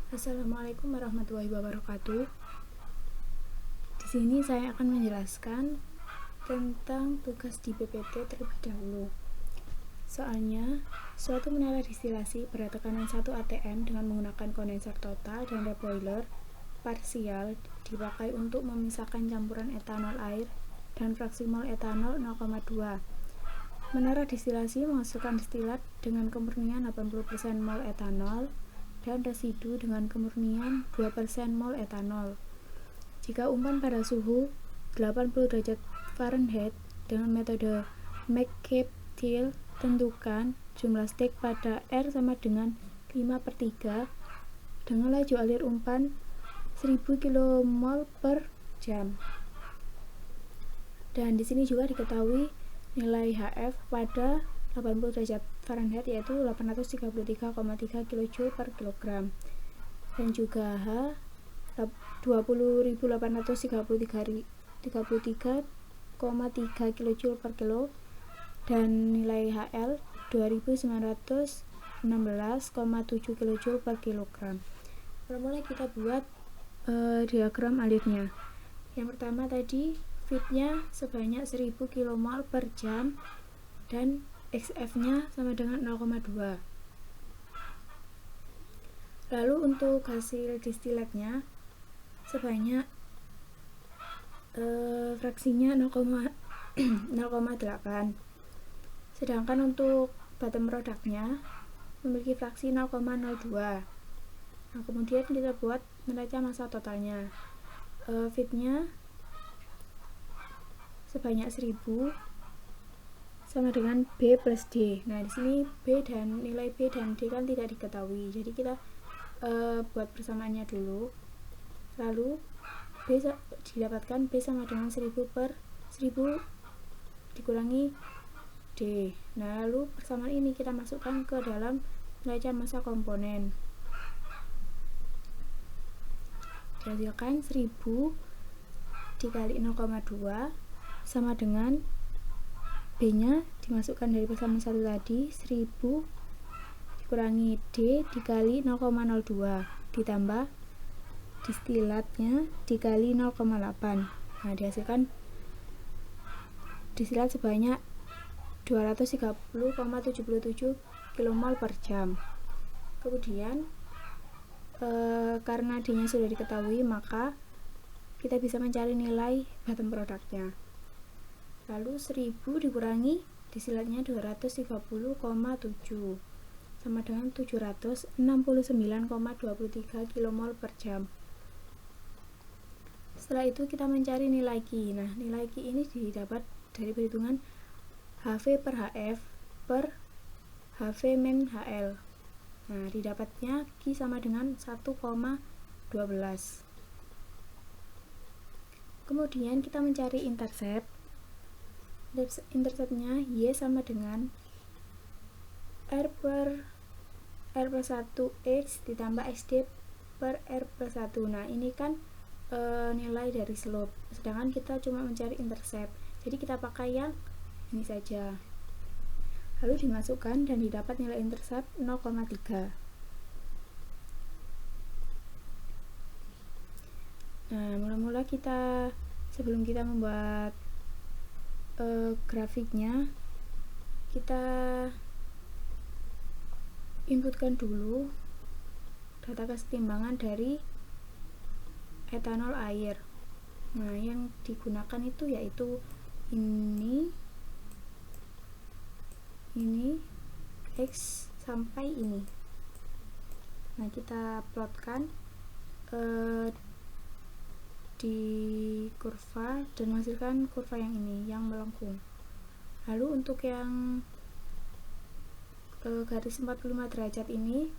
Assalamualaikum warahmatullahi wabarakatuh. Di sini saya akan menjelaskan tentang tugas di PPT terlebih dahulu. Soalnya, suatu menara distilasi pada tekanan 1 atm dengan menggunakan kondensor total dan reboiler parsial dipakai untuk memisahkan campuran etanol air dan fraksi mol etanol 0,2. Menara distilasi menghasilkan distilat dengan kemurnian 80% mol etanol dan residu dengan kemurnian 2% mol etanol. Jika umpan pada suhu 80 derajat Fahrenheit dengan metode McCabe-Thiele, tentukan jumlah stek pada R sama dengan 5/3 dengan laju alir umpan 1000 kmol per jam. Dan di sini juga diketahui nilai HF pada 80 derajat Fahrenheit yaitu 833,3 kJ per kilogram, dan juga H 20.833,3 kJ per kilo, dan nilai HL 2916,7 kJ per kilogram. Mulai kita buat diagram alirnya. Yang pertama tadi feednya sebanyak 1000 kmol per jam dan XF-nya sama dengan 0,2. Lalu untuk hasil distilatnya sebanyak fraksinya 0,8. Sedangkan untuk bottom productnya memiliki fraksi 0,02. Nah, kemudian kita buat neraca massa totalnya. Feednya sebanyak 1000 sama dengan B plus D. Nah, di sini nilai B dan D kan tidak diketahui. Jadi kita buat persamaannya dulu. Lalu B didapatkan B sama dengan 1000 per 1000 dikurangi D. Nah, lalu persamaan ini kita masukkan ke dalam neraca massa komponen. Dihasilkan 1000 dikali 0,2 sama dengan B-nya dimasukkan dari persamaan 1 tadi, 1000 dikurangi D dikali 0,02 ditambah distilatnya dikali 0,8. Nah, dihasilkan distilat sebanyak 230,77 kmol per jam. Kemudian karena D-nya sudah diketahui, maka kita bisa mencari nilai bottom productnya. Lalu 1000 dikurangi distilatnya 230,7 sama dengan 769,23 kmol per jam. Setelah itu kita mencari nilai Q. Nah, nilai Q ini didapat dari perhitungan HV per HF per HV min HL. Nah, didapatnya Q sama dengan 1,12. Kemudian kita mencari intercept. Interceptnya Y sama dengan R per R plus 1 X ditambah XD per R plus 1. Nah, ini kan nilai dari slope, sedangkan kita cuma mencari intercept, jadi kita pakai yang ini saja. Lalu dimasukkan dan didapat nilai intercept 0,3. Nah, mula-mula kita sebelum kita membuat grafiknya, kita inputkan dulu data kesetimbangan dari etanol air. Nah, yang digunakan itu yaitu ini X sampai ini. Nah, kita plotkan di kurva dan menghasilkan kurva yang ini, yang melengkung. Lalu untuk yang garis 45 derajat ini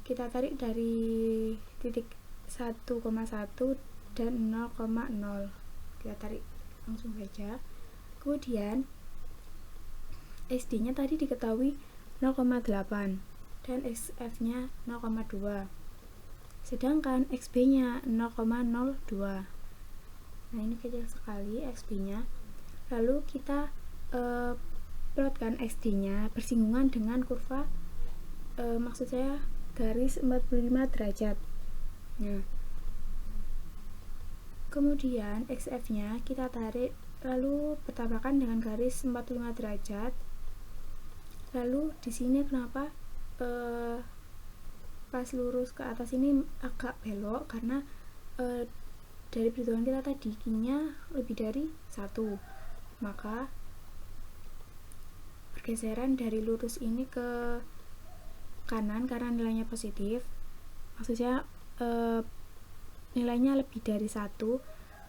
kita tarik dari titik 1,1 dan 0,0. Kita tarik langsung saja. Kemudian SD nya tadi diketahui 0,8 dan XF-nya 0,2. Sedangkan XB-nya 0,02. Nah, ini kecil sekali XB-nya. Lalu kita plotkan XD-nya bersinggungan dengan kurva, maksud saya garis 45 derajat. Nah, kemudian XF-nya kita tarik lalu bertabrakan dengan garis 45 derajat. Lalu di sini kenapa pas lurus ke atas ini agak belok, karena dari perhitungan kita tadi q-nya lebih dari 1, maka pergeseran dari lurus ini ke kanan karena nilainya positif, maksudnya nilainya lebih dari 1,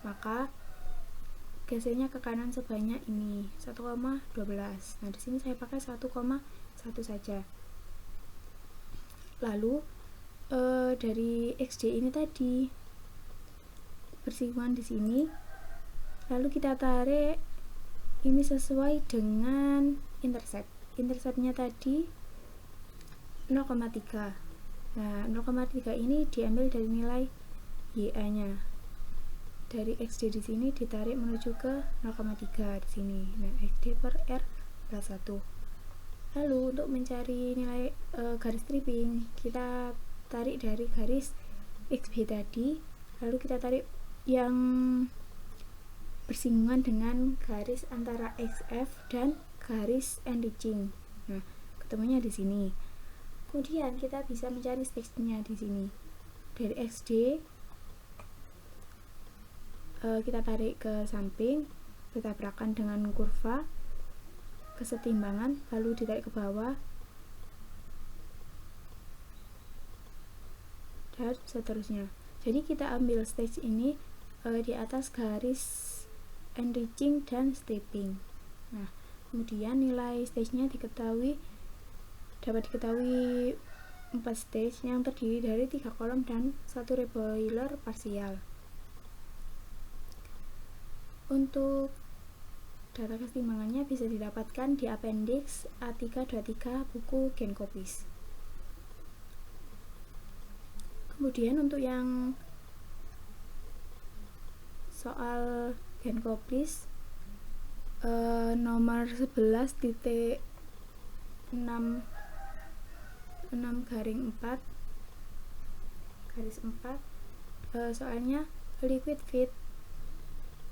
maka gesernya ke kanan sebanyak ini 1,12. Nah, di sini saya pakai 1,1 saja. Lalu dari XD ini tadi bersinggungan di sini, lalu kita tarik ini sesuai dengan intercept. Interceptnya tadi 0,3. Nah, 0,3 ini diambil dari nilai YA nya. Dari XD di sini ditarik menuju ke 0,3 di sini. Nah, XD per R plus 1. Lalu untuk mencari nilai garis stripping, kita tarik dari garis XB tadi, lalu kita tarik yang bersinggungan dengan garis antara XF dan garis enriching. Nah, ketemunya di sini. Kemudian kita bisa mencari stage-nya di sini. Dari XD kita tarik ke samping, bertabrakan dengan kurva kesetimbangan, lalu ditarik ke bawah dan seterusnya. Jadi kita ambil stage ini di atas garis enriching dan stripping. Nah, kemudian nilai stage-nya dapat diketahui 4 stage yang terdiri dari 3 kolom dan 1 reboiler parsial. Untuk data kesetimbangannya bisa didapatkan di appendix A323 buku Genkoplis. Kemudian untuk yang soal Genkoplis nomor 11.6 garing 4 garis 4, soalnya liquid feed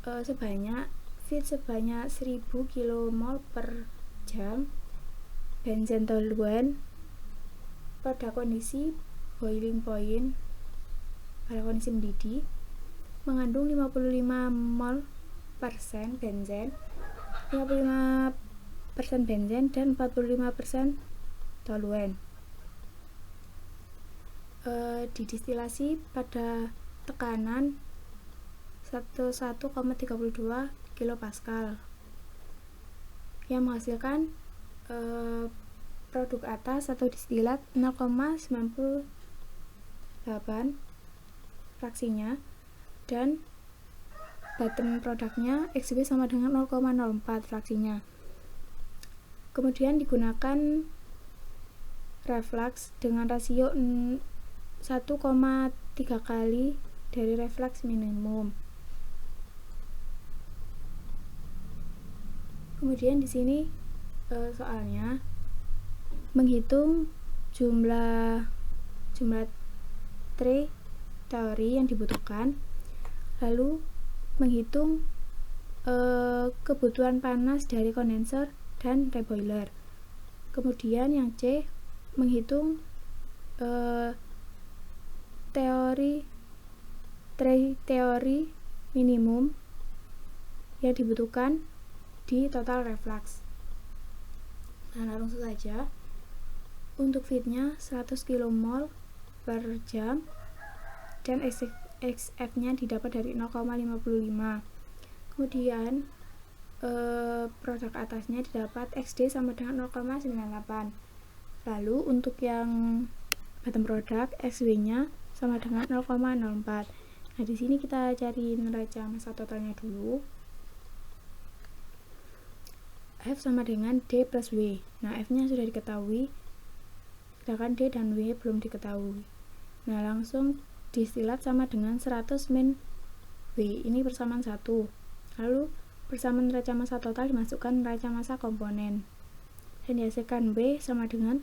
sebanyak 1000 kmol per jam benzen toluan pada kondisi boiling point, pada kondisi mendidih, mengandung 55 mol persen benzen, 55% benzen dan 45% toluan. Didistilasi pada tekanan 11,32 kilopascal yang menghasilkan produk atas atau distilat 0,98 fraksinya, dan bottom produknya XB sama dengan 0,04 fraksinya. Kemudian digunakan reflux dengan rasio 1,3 kali dari reflux minimum. Kemudian di sini soalnya menghitung jumlah tray teori yang dibutuhkan, lalu menghitung kebutuhan panas dari kondenser dan reboiler. Kemudian yang C menghitung teori minimum yang dibutuhkan di total reflux. Nah, langsung saja. Untuk feednya 100 kmol per jam dan XF-nya didapat dari 0,55. Kemudian produk atasnya didapat XD sama dengan 0,98. Lalu untuk yang bottom product XW-nya sama dengan 0,04. Nah, di sini kita cari neraca massa totalnya dulu. F sama dengan D plus W. Nah, F-nya sudah diketahui, sedangkan D dan W belum diketahui. Nah, langsung distilat sama dengan 100 min W. Ini persamaan 1. Lalu persamaan neraca massa total dimasukkan neraca massa komponen. Dan dihasilkan W sama dengan